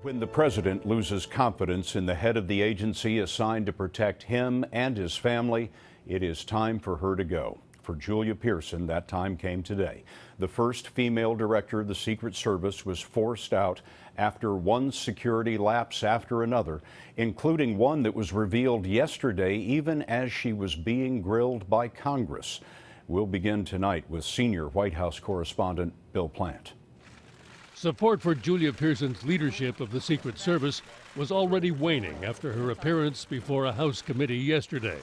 When the president loses confidence in the head of the agency assigned to protect him and his family, it is time for her to go. For Julia Pierson, that time came today. The first female director of the Secret Service was forced out after one security lapse after another, including one that was revealed yesterday even as she was being grilled by Congress. We'll begin tonight with senior White House correspondent Bill Plante. Support for Julia Pierson's leadership of the Secret Service was already waning after her appearance before a House committee yesterday.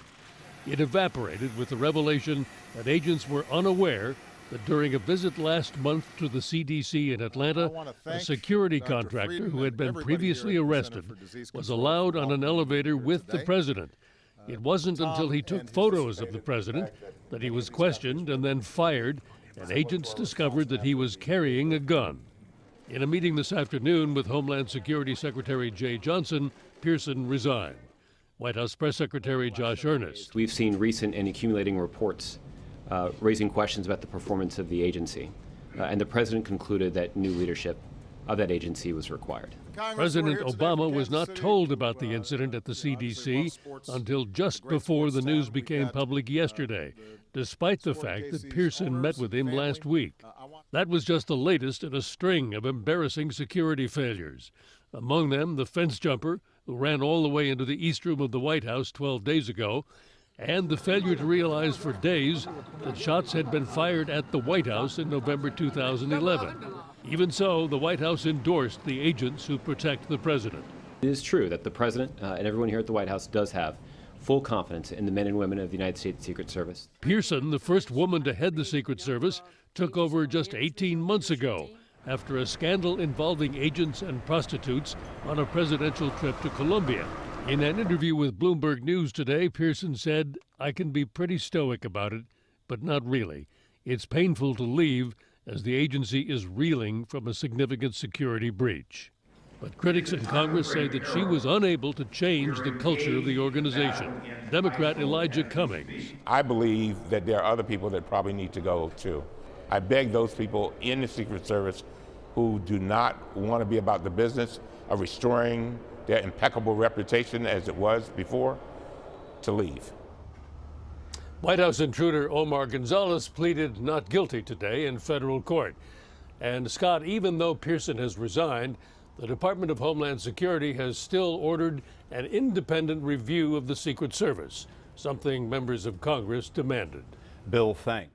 It evaporated with the revelation that agents were unaware that during a visit last month to the CDC in Atlanta, a security contractor who had been previously arrested was allowed on an elevator with the president. It wasn't until he took photos of the president that he was questioned and then fired, and agents discovered that he was carrying a gun. In a meeting this afternoon with Homeland Security Secretary Jay Johnson, Pierson resigned. White House Press Secretary Josh Earnest. We've seen recent and accumulating reports raising questions about the performance of the agency, and the president concluded that new leadership of that agency was required. President Obama was not told about the incident at the CDC until just before the news became public yesterday, despite the fact that Pierson met with him last week. That was just the latest in a string of embarrassing security failures. Among them, the fence jumper, who ran all the way into the East Room of the White House 12 days ago, and the failure to realize for days that shots had been fired at the White House in November 2011. Even so, the White House endorsed the agents who protect the president. It is true that the president and everyone here at the White House does have full confidence in the men and women of the United States Secret Service. Pierson, the first woman to head the Secret Service, took over just 18 months ago after a scandal involving agents and prostitutes on a presidential trip to Colombia. In an interview with Bloomberg News today, Pierson said, "I can be pretty stoic about it, but not really. It's painful to leave as the agency is reeling from a significant security breach." But critics in Congress say that she was unable to change the culture of the organization. Democrat Elijah Cummings. I believe that there are other people that probably need to go too. I beg those people in the Secret Service who do not want to be about the business of restoring their impeccable reputation as it was before to leave. White House intruder Omar Gonzalez pleaded not guilty today in federal court. And Scott, even though Pierson has resigned, the Department of Homeland Security has still ordered an independent review of the Secret Service, something members of Congress demanded. Bill, thanks.